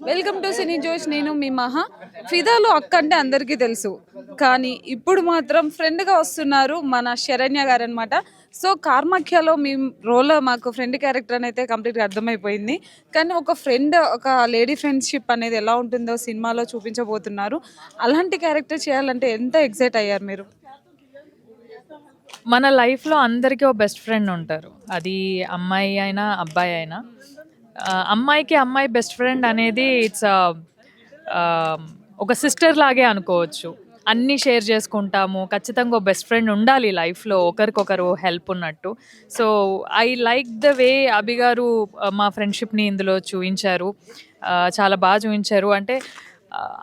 Welcome to సినీ జోష్. నేను మీ మహా. ఫిదాలో అక్క అంటే అందరికీ తెలుసు, కానీ ఇప్పుడు మాత్రం ఫ్రెండ్గా వస్తున్నారు మన శరణ్య గారు అనమాట. సో కార్మాఖ్యలో మీ రోల్లో మాకు ఫ్రెండ్ క్యారెక్టర్ అని అయితే కంప్లీట్గా అర్థమైపోయింది. కానీ ఒక ఫ్రెండ్, ఒక లేడీ ఫ్రెండ్షిప్ అనేది ఎలా ఉంటుందో సినిమాలో చూపించబోతున్నారు. అలాంటి క్యారెక్టర్ చేయాలంటే ఎంత ఎక్సైట్ అయ్యారు మీరు? మన లైఫ్లో అందరికీ ఒక బెస్ట్ ఫ్రెండ్ ఉంటారు. అది అమ్మాయి అయినా అబ్బాయి అయినా. అమ్మాయికి అమ్మాయి బెస్ట్ ఫ్రెండ్ అనేది ఇట్స్ ఒక సిస్టర్ లాగే అనుకోవచ్చు. అన్నీ షేర్ చేసుకుంటాము. ఖచ్చితంగా ఒక బెస్ట్ ఫ్రెండ్ ఉండాలి లైఫ్లో, ఒకరికొకరు హెల్ప్ ఉన్నట్టు. So I like the way Abhi garu మా ఫ్రెండ్షిప్ని ఇందులో చూపించారు. చాలా బాగా చూపించారు. అంటే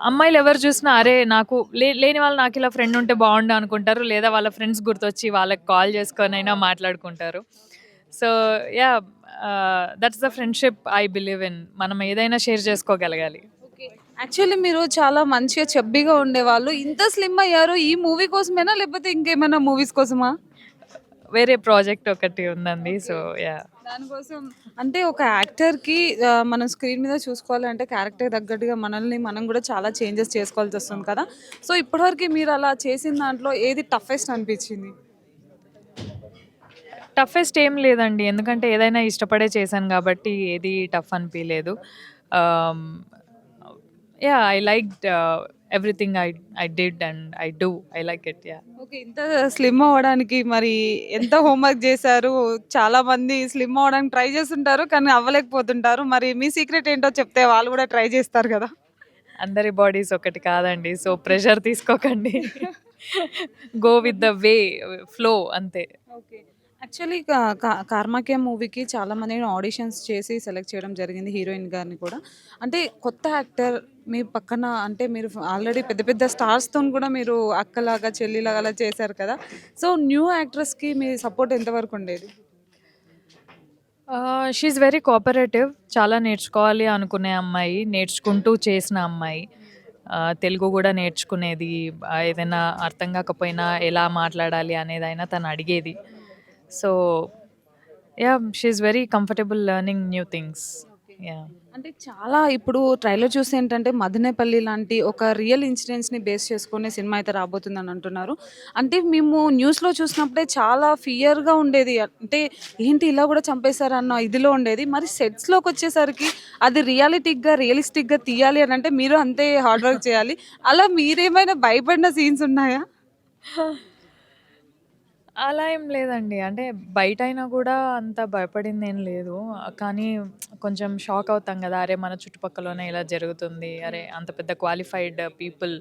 అమ్మాయిలు ఎవరు చూసినా అరే నాకు లేని వాళ్ళు నాకు ఇలా ఫ్రెండ్ ఉంటే బాగుండు అనుకుంటారు, లేదా వాళ్ళ ఫ్రెండ్స్ గుర్తొచ్చి వాళ్ళకి కాల్ చేసుకొని అయినా మాట్లాడుకుంటారు. So yeah, that's the friendship I believe in. మనం ఏదైనా షేర్ చేసుకోగలగాలి. యాక్చువల్లీ మీరు చాలా మంచిగా చెబ్బిగా ఉండేవాళ్ళు, ఇంత స్లిమ్ అయ్యారు ఈ మూవీ కోసమేనా లేకపోతే ఇంకేమైనా మూవీస్ కోసమా? వేరే ప్రాజెక్ట్ ఒకటి ఉందండి. సో యా, దానికోసం అంటే ఒక యాక్టర్కి మనం స్క్రీన్ మీద చూసుకోవాలంటే క్యారెక్టర్ తగ్గట్టుగా మనల్ని మనం కూడా చాలా చేంజెస్ చేసుకోవాల్సి వస్తుంది కదా. సో ఇప్పటివరకు మీరు అలా చేసిన దాంట్లో ఏది టఫెస్ట్ అనిపించింది? టఫెస్ట్ ఏం లేదండి, ఎందుకంటే ఏదైనా ఇష్టపడే చేశాను కాబట్టి ఏది టఫ్ అనిపించలేదు. Yeah, I like everything I did and I do. I like it. Yeah. Okay, ఇంత స్లిమ్ అవ్వడానికి మరి ఎంత హోంవర్క్ చేశారు? చాలా మంది స్లిమ్ అవ్వడానికి ట్రై చేస్తుంటారు కానీ అవ్వలేకపోతుంటారు. మరి మీ సీక్రెట్ ఏంటో చెప్తే వాళ్ళు కూడా ట్రై చేస్తారు కదా. అందరి బాడీస్ ఒకటి కాదండి, సో ప్రెషర్ తీసుకోకండి. Go with the way flow అంతే. ఓకే. యాక్చువల్లీ కార్మాకేయ మూవీకి చాలామంది ఆడిషన్స్ చేసి సెలెక్ట్ చేయడం జరిగింది, హీరోయిన్ గారిని కూడా. అంటే కొత్త యాక్టర్ మీ పక్కన, అంటే మీరు ఆల్రెడీ పెద్ద పెద్ద స్టార్స్తో కూడా మీరు అక్కలాగా చెల్లిలాగా అలా చేశారు కదా. సో న్యూ యాక్ట్రెస్కి మీ సపోర్ట్ ఎంతవరకు ఉండేది? She very cooperative. చాలా నేర్చుకోవాలి అనుకునే అమ్మాయి, నేర్చుకుంటూ చేసిన అమ్మాయి. తెలుగు కూడా నేర్చుకునేది. ఏదైనా అర్థం కాకపోయినా ఎలా మాట్లాడాలి అనేదైనా తను అడిగేది. So yeah, she very comfortable learning new things. Yeah. అంటే చాలా ఇప్పుడు ట్రైలర్ చూస్తే ఏంటంటే మదనేపల్లి లాంటి ఒక రియల్ ఇన్సిడెంట్స్ని బేస్ చేసుకునే సినిమా అయితే రాబోతుందని అంటున్నారు. అంటే మేము న్యూస్లో చూసినప్పుడే చాలా ఫియర్గా ఉండేది, అంటే ఏంటి ఇలా కూడా చంపేశారన్న ఇదిలో ఉండేది. మరి సెట్స్లోకి వచ్చేసరికి అది రియలిస్టిక్గా తీయాలి అని అంటే మీరు అంతే హార్డ్ వర్క్ చేయాలి. అలా మీరేమైనా భయపడిన సీన్స్ ఉన్నాయా? అలా ఏం లేదండి. అంటే బయటైనా కూడా అంత భయపడిందేం లేదు. కానీ కొంచెం షాక్ అవుతాం గదా! అరే! మన చుట్టుపక్కలోనే ఇలా జరుగుతుంది. అరే! అంత పెద్ద క్వాలిఫైడ్ పీపుల్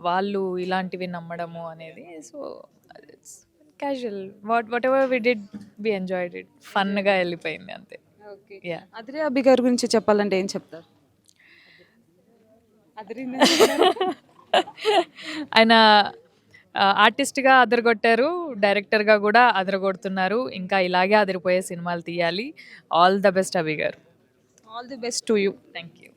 వాళ్ళు ఇలాంటివి నమ్మడము అనేది. So it's casual. Whatever we did we enjoyed it. ఫన్‌గా ఎళ్ళిపోయింది అంతే. ఓకే. యాహ్! అదిరే అభి గారి గురించి చెప్పాలంటే ఏం చెప్తారు? అదిరిందని చెప్పారు. ఆయన ఆర్టిస్ట్‌గా అదరగొట్టారు. డైరెక్టర్‌గా గూడా అదరగొడుతున్నారు. ఇంకా ఇలాగే అదిరిపోయే సినిమాలు తీయాలి. ఆల్ ద బెస్ట్ అభి గారు. All the best to you. Thank you.